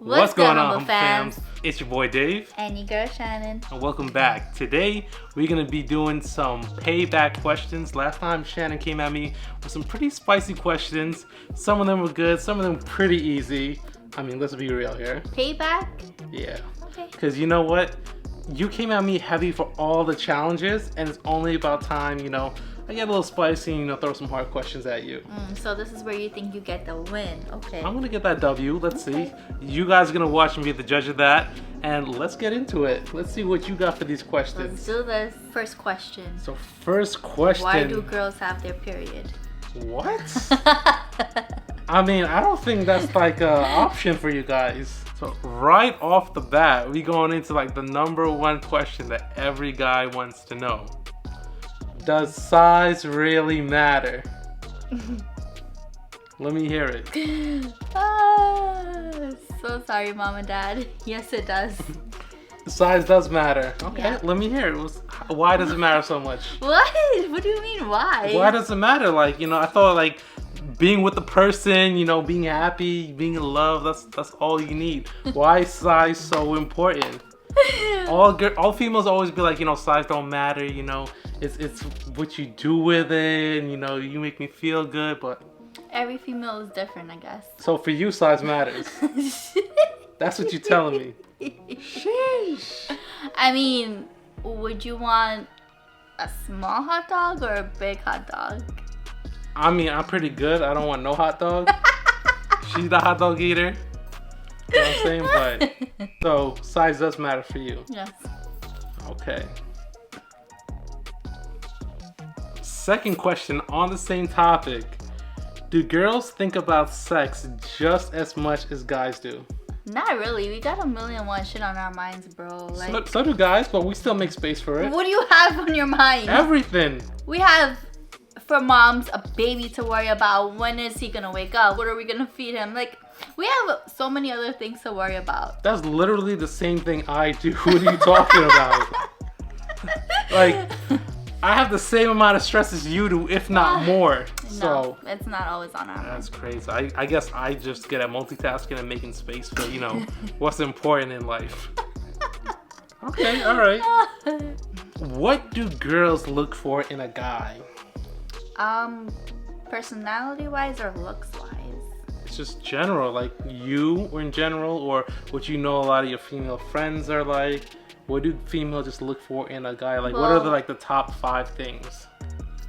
What's going on, fams? It's your boy Dave. And your girl Shannon. And welcome back. Today, we're going to be doing some payback questions. Last time, Shannon came at me with some pretty spicy questions. Some of them were good, some of them pretty easy. I mean, let's be real here. Payback? Yeah. Okay. Because you know what? You came at me heavy for all the challenges, and it's only about time, I get a little spicy and, throw some hard questions at you. So this is where you think you get the win. Okay. I'm going to get that W. Let's see. You guys are going to watch and be the judge of that. And let's get into it. Let's see what you got for these questions. Let's do this. First question. So first question. Why do girls have their period? What? I mean, I don't think that's like an option for you guys. So right off the bat, we going into like the number one question that every guy wants to know. Does size really matter? Let me hear it. So sorry, mom and dad. Yes, it does. Size does matter. Okay, Yeah. Let me hear it. Why does it matter so much? What? What do you mean, why? Why does it matter? Like, I thought like being with the person, being happy, being in love, that's all you need. Why is size so important? All females always be like, size don't matter, it's what you do with it, and you make me feel good, but Every female is different, I guess. so for you, size matters. That's what you're telling me. Sheesh. I mean, would you want a small hot dog or a big hot dog? I mean, I'm pretty good. I don't want no hot dog. She's the hot dog eater. You know what I'm saying? But so size does matter for you. Yes. Okay. Second question on the same topic. Do girls think about sex just as much as guys do? Not really. We got 1,000,001 shit on our minds, bro. Like, So do guys, but we still make space for it. what do you have on your mind? Everything. We have, for moms, a baby to worry about. When is he gonna wake up? What are we gonna feed him? Like, we have so many other things to worry about. That's literally the same thing I do. What are you talking about? Like, I have the same amount of stress as you do, if not more. No, it's not always on our mind. That's crazy. I guess I just get at multitasking and making space for, what's important in life. Okay, all right. What do girls look for in a guy? Personality-wise or looks-wise? It's just general, like you or in general, or what a lot of your female friends are like. What do females just look for in a guy? Like, what are the top 5 things?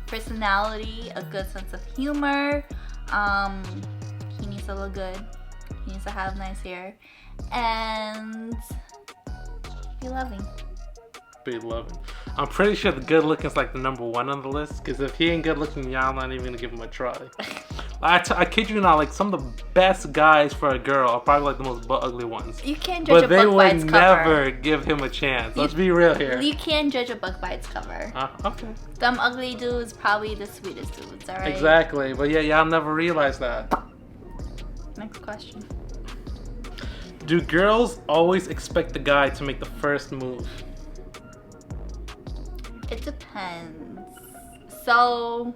Personality, a good sense of humor. He needs to look good. He needs to have nice hair, and be loving. Be loving. I'm pretty sure the good looking is like the number 1 on the list. Because if he ain't good looking, y'all not even gonna give him a try. I kid you not, like some of the best guys for a girl are probably like the most butt ugly ones. You can't judge a book by its cover. But they would never give him a chance. Let's be real here. You can't judge a book by its cover. Okay. Them ugly dudes probably the sweetest dudes, alright? Exactly. But yeah, y'all never realize that. Next question. Do girls always expect the guy to make the first move? It depends. So,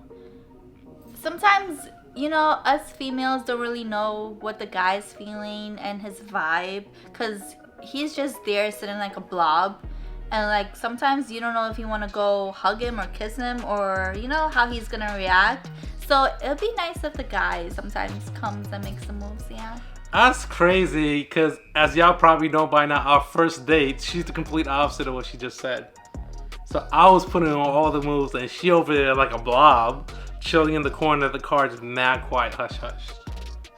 sometimes, us females don't really know what the guy's feeling and his vibe, because he's just there sitting like a blob. And like, sometimes you don't know if you want to go hug him or kiss him, or how he's gonna react. So it'd be nice if the guy sometimes comes and makes the moves, yeah. That's crazy, because as y'all probably know by now, our first date, she's the complete opposite of what she just said. So I was putting on all the moves, and she over there like a blob, chilling in the corner of the car, just mad quiet, hush hush.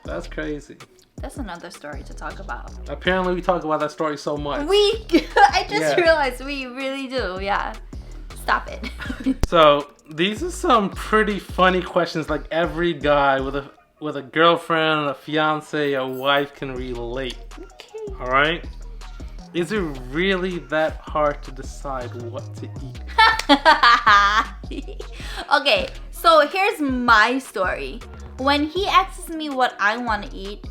That's crazy. That's another story to talk about. Apparently we talk about that story so much. I just realized we really do, yeah. Stop it. So these are some pretty funny questions like every guy with a girlfriend, a fiance, a wife can relate. Okay. Alright? Is it really that hard to decide what to eat? Okay, so here's my story. When he asks me what I want to eat,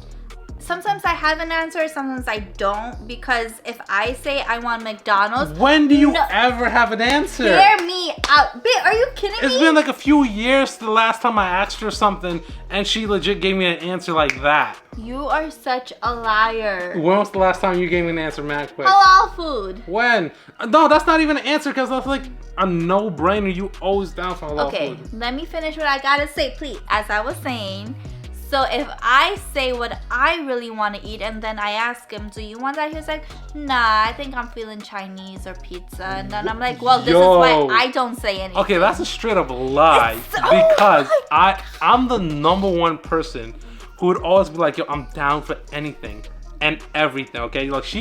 sometimes I have an answer, sometimes I don't, because if I say I want McDonald's, when do you ever have an answer? Hear me out. Babe, are you kidding me? It's been like a few years the last time I asked her something, and she legit gave me an answer like that. You are such a liar. When was the last time you gave me an answer, man? Quick. Halal food. When? No, that's not even an answer, because that's like a no-brainer. You always down for halal food. Okay, let me finish what I gotta say, please. As I was saying, so if I say what I really want to eat and then I ask him, do you want that? He's like, nah, I think I'm feeling Chinese or pizza. And then I'm like, well, this is why I don't say anything. Okay, that's a straight up lie. Because I'm the number one person who would always be like, yo, I'm down for anything and everything, okay? Like,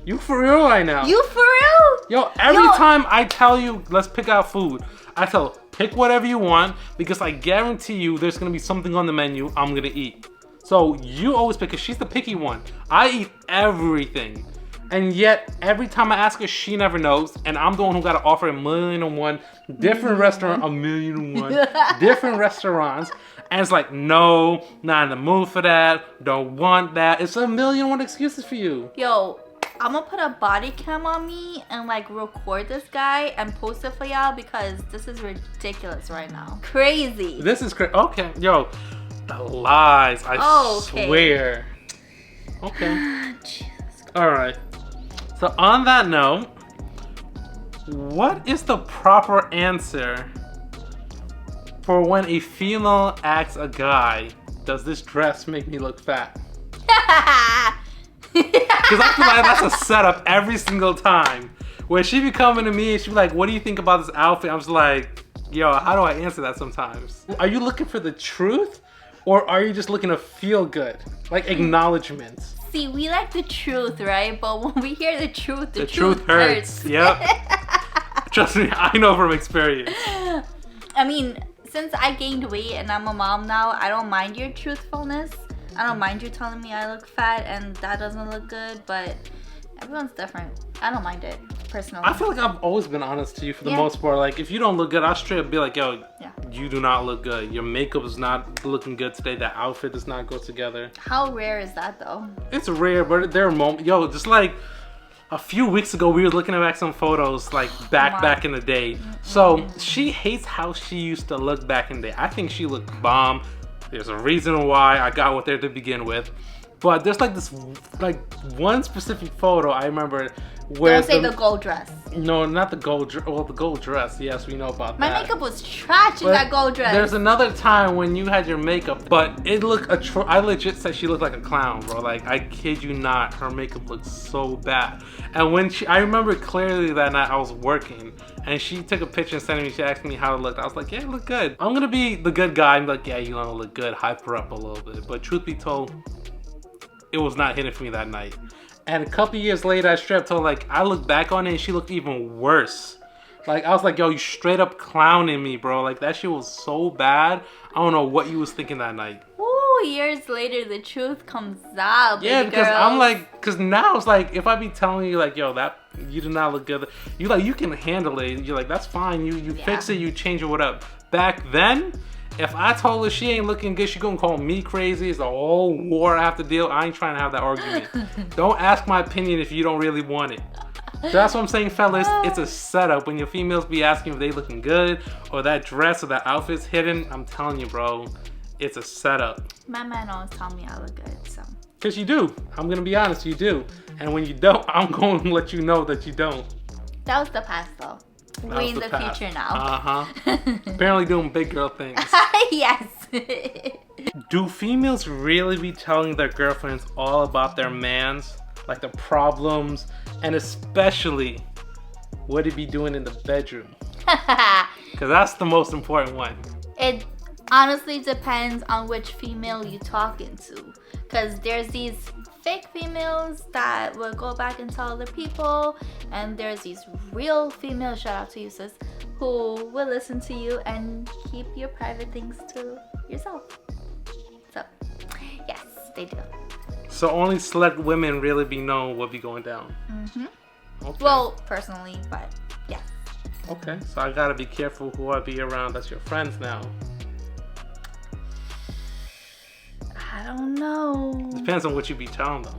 you for real right now. You for real? Yo, every time I tell you, let's pick out food, I tell, pick whatever you want, because I guarantee you there's gonna be something on the menu I'm gonna eat. So you always pick, because she's the picky one. I eat everything. And yet, every time I ask her, she never knows. And I'm the one who gotta offer 1,000,001 different restaurants, 1,000,001 different restaurants. And it's like, no, not in the mood for that, don't want that. It's 1,000,001 excuses for you. Yo, I'm gonna put a body cam on me and like record this guy and post it for y'all, because this is ridiculous right now. Crazy. This is crazy. Okay, yo, the lies, I swear. Okay. All right. So on that note, what is the proper answer for when a female asks a guy, does this dress make me look fat? Because I feel like that's a setup every single time. Where she be coming to me and she be like, what do you think about this outfit? I'm just like, yo, how do I answer that sometimes? Are you looking for the truth? Or are you just looking to feel good? Like acknowledgement. See, we like the truth, right? But when we hear the truth, the truth hurts. Yep. Trust me, I know from experience. I mean, since I gained weight and I'm a mom now, I don't mind your truthfulness. I don't mind you telling me I look fat and that doesn't look good, but everyone's different. I don't mind it, personally. I feel like I've always been honest to you for the most part. Like, if you don't look good, I'll straight up be like, yo, you do not look good. Your makeup is not looking good today. That outfit does not go together. How rare is that, though? It's rare, but there are moments. Yo, just like a few weeks ago, we were looking at some photos, like back in the day. So she hates how she used to look back in the day. I think she looked bomb. There's a reason why I got with her to begin with. But there's like this, like one specific photo I remember where— Don't say the gold dress. No, not the gold dress. Well, the gold dress, yes, we know about that. My makeup was trash in that gold dress. There's another time when you had your makeup, but it looked, I legit said she looked like a clown, bro. Like, I kid you not, her makeup looked so bad. And when I remember clearly that night I was working, and she took a picture and sent me, she asked me how it looked. I was like, yeah, it looked good. I'm gonna be the good guy. I'm like, yeah, you're gonna look good, hype her up a little bit. But truth be told, it was not hitting for me that night. And a couple years later, I straight up told her, like, I look back on it and she looked even worse. Like, I was like, yo, you straight up clowning me, bro. Like, that shit was so bad. I don't know what you was thinking that night. Ooh, years later, the truth comes out, yeah, baby because girl. I'm like, because now it's like, if I be telling you, like, yo, that, you do not look good. You like, you can handle it. You're like, that's fine. You fix it, you change it, what up. Back then, if I told her she ain't looking good, she gonna call me crazy. It's a whole war I have to deal. I ain't trying to have that argument. Don't ask my opinion if you don't really want it. So that's what I'm saying, fellas. It's a setup. When your females be asking if they looking good, or that dress or that outfit's hidden, I'm telling you, bro, it's a setup. My man always tell me I look good, so. Because you do. I'm gonna be honest, you do. And when you don't, I'm going to let you know that you don't. That was the past, though. We in the future now. Apparently doing big girl things. Yes. Do females really be telling their girlfriends all about their mans? Like the problems, and especially what he be doing in the bedroom? Because that's the most important one. It honestly depends on which female you're talking to. Because there's these fake females that will go back and tell other people, and there's these real females, shout out to you sis, who will listen to you and keep your private things to yourself. So yes, they do. So only select women really be known what be going down. Okay. Well, personally, but yeah. Okay, so I gotta be careful who I be around that's your friends now. I don't know. depends on what you be telling them.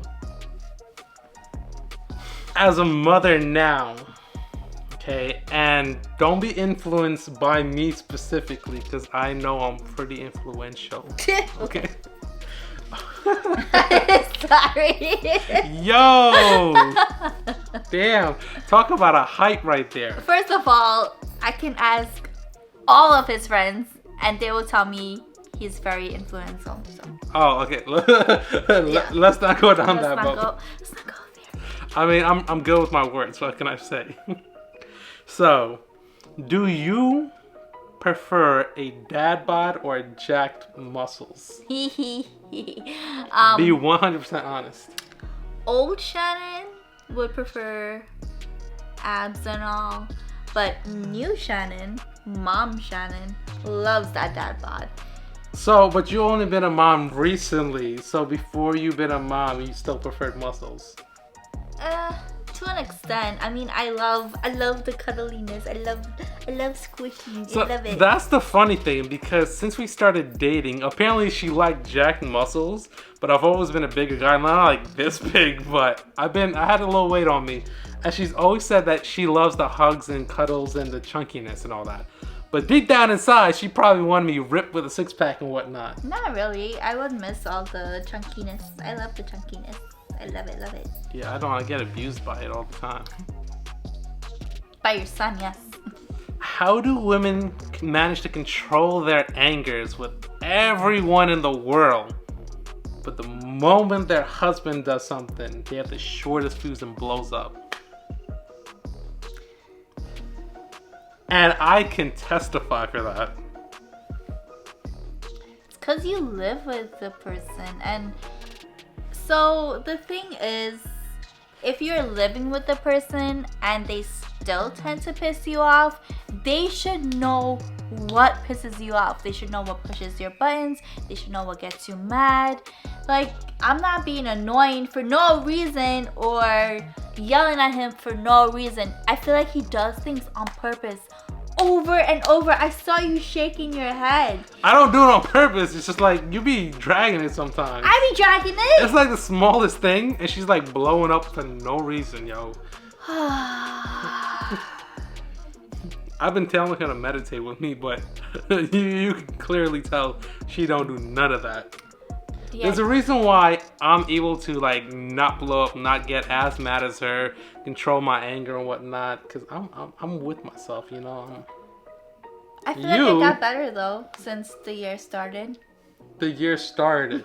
As a mother now, okay, and don't be influenced by me specifically, because I know I'm pretty influential. Okay. Sorry. Yo! Damn. Talk about a hype right there. First of all, I can ask all of his friends and they will tell me he's very influential. So. Oh, okay. Let's not go down that road. Let's not go there. I mean, I'm good with my words. What can I say? So, do you prefer a dad bod or jacked muscles? Be 100% honest. Old Shannon would prefer abs and all, but new Shannon, mom Shannon, loves that dad bod. So, but you only been a mom recently. So before you been a mom, you still preferred muscles. To an extent. I mean, I love the cuddliness. I love squishing. So I love it. That's the funny thing, because since we started dating, apparently she liked jacked muscles, but I've always been a bigger guy, not like this big, but I had a little weight on me, and she's always said that she loves the hugs and cuddles and the chunkiness and all that. But deep down inside, she probably wanted me ripped with a six-pack and whatnot. Not really. I would miss all the chunkiness. I love the chunkiness. I love it, love it. Yeah, I get abused by it all the time. By your son, yes. How do women manage to control their angers with everyone in the world, but the moment their husband does something, they have the shortest fuse and blows up? And I can testify for that. It's because you live with the person. And so the thing is, if you're living with the person and they still tend to piss you off, they should know what pisses you off. They should know what pushes your buttons. They should know what gets you mad. Like, I'm not being annoying for no reason or yelling at him for no reason. I feel like he does things on purpose over and over. I saw you shaking your head. I don't do it on purpose. It's just like, you be dragging it sometimes. I be dragging it? It's like the smallest thing, and she's like blowing up for no reason, yo. I've been telling her to meditate with me, but you can clearly tell she don't do none of that. Yeah. There's a reason why I'm able to like not blow up, not get as mad as her, control my anger and whatnot, because I'm with myself, you know. I feel like it got better though since the year started. The year started.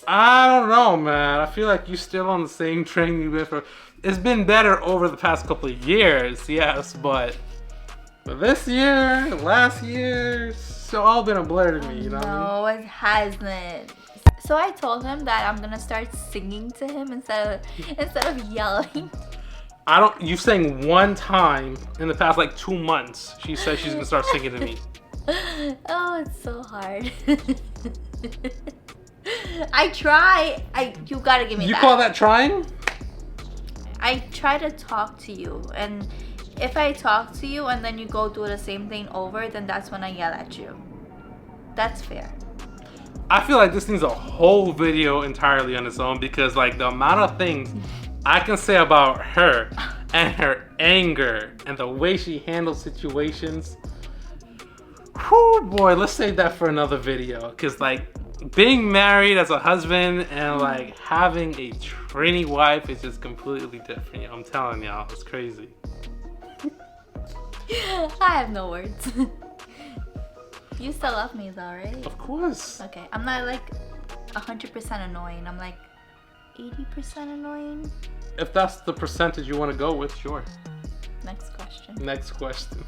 I don't know, man. I feel like you're still on the same train you've been for. It's been better over the past couple of years, yes, but this year, last year, it's all been a blur to me, you know what I mean? No, it hasn't. So I told him that I'm gonna start singing to him instead of yelling. You sang one time in the past like 2 months. She said she's gonna start singing to me. Oh, it's so hard. I try. You gotta give me that. You call that trying? I try to talk to you, and if I talk to you and then you go do the same thing over, then that's when I yell at you. That's fair. I feel like this needs a whole video entirely on its own, because like the amount of things I can say about her and her anger and the way she handles situations. Whew, boy, let's save that for another video, because like being married as a husband and like having a trini wife is just completely different. I'm telling y'all, it's crazy. I have no words. You still love me though, right? Of course. Okay, I'm not like 100% annoying. I'm like 80% annoying. If that's the percentage you want to go with, sure. Next question. Next question.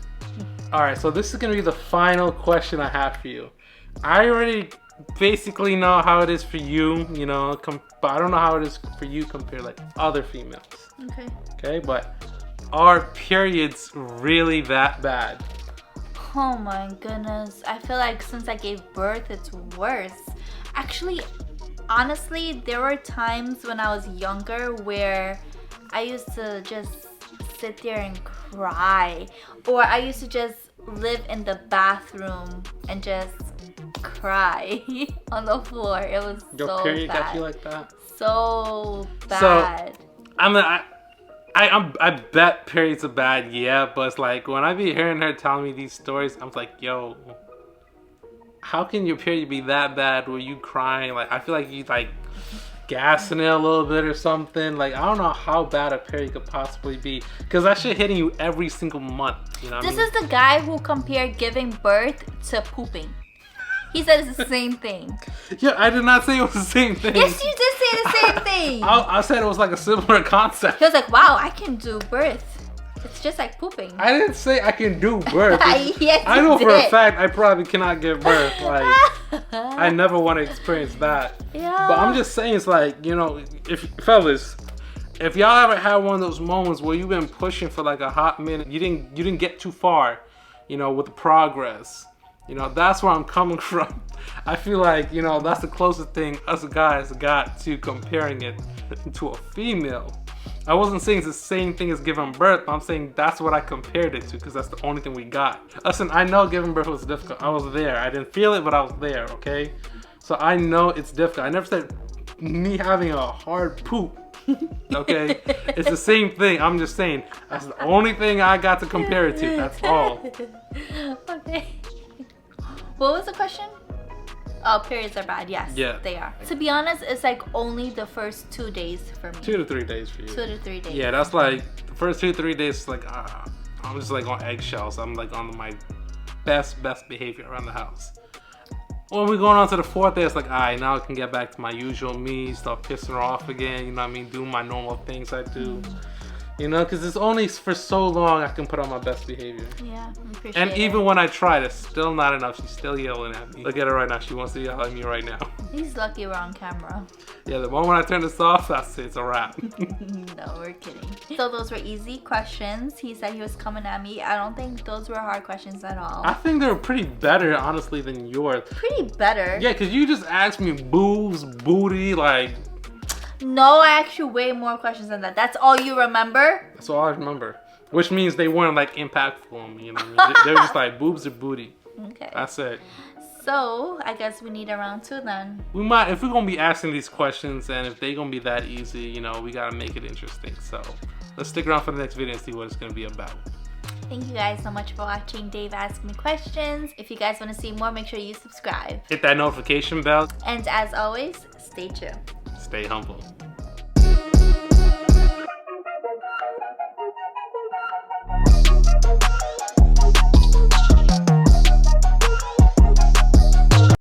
All right, so this is going to be the final question I have for you. I already basically know how it is for you, you know, but I don't know how it is for you compared to like other females. Okay. Okay, but are periods really that bad? Oh my goodness. I feel like since I gave birth, it's worse. Actually, honestly, there were times when I was younger where I used to just sit there and cry. Or I used to just live in the bathroom and just cry on the floor. It was Your so period bad. got you like that? So bad. I bet periods are bad, yeah, but it's like when I be hearing her telling me these stories, I'm like, yo, how can your period be that bad where you crying? Like, I feel like you like gassing it a little bit or something. Like, I don't know how bad a period could possibly be, because that shit hitting you every single month. You know what This I mean? is the guy who compared giving birth to pooping. He said it's the same thing. Yeah, I did not say it was the same thing. Yes, you did say the same thing. I said it was like a similar concept. He was like, wow, I can do birth. It's just like pooping. I didn't say I can do birth. Yes, I know you for a did. fact I probably cannot give birth. Like, I never want to experience that. Yeah. But I'm just saying, it's like, you know, if fellas, if y'all ever had one of those moments where you've been pushing for like a hot minute, you didn't get too far, you know, with the progress. You know, that's where I'm coming from. I feel like, you know, that's the closest thing us guys got to comparing it to a female. I wasn't saying it's the same thing as giving birth, but I'm saying that's what I compared it to, because that's the only thing we got. Listen, I know giving birth was difficult. I was there. I didn't feel it, but I was there, okay? So I know it's difficult. I never said me having a hard poop, okay? It's the same thing. I'm just saying that's the only thing I got to compare it to. That's all. Okay. What was the question? Oh, periods are bad. Yes, Yeah. they are. To be honest, it's like only the first 2 days for me. 2 to 3 days for you. 2 to 3 days. Yeah, that's like the first 2 to 3 days. Like I'm just like on eggshells. I'm like on my best behavior around the house. When we're going on to the 4th day, it's like, all right, now I can get back to my usual me, start pissing her off again. You know what I mean? Doing my normal things I do. You know, because it's only for so long I can put on my best behavior. Yeah, I appreciate And it. even when I try, it's still not enough. She's still yelling at me. Look at her right now. She wants to yell at me right now. He's lucky we're on camera. Yeah, the moment I turn this off, that's it. It's a wrap. No, we're kidding. So those were easy questions. He said he was coming at me. I don't think those were hard questions at all. I think they were pretty better, honestly, than yours. Pretty better. Yeah, because you just asked me boobs, booty, like... No, I asked you way more questions than that. That's all you remember? That's all I remember. Which means they weren't, like, impactful on me, you know what I mean? They were just like, boobs or booty. Okay. That's it. So, I guess we need a round 2 then. We might, if we're going to be asking these questions, and if they're going to be that easy, you know, we got to make it interesting. So, let's stick around for the next video and see what it's going to be about. Thank you guys so much for watching Dave Ask Me Questions. If you guys want to see more, make sure you subscribe. Hit that notification bell. And as always, stay true. Stay humble.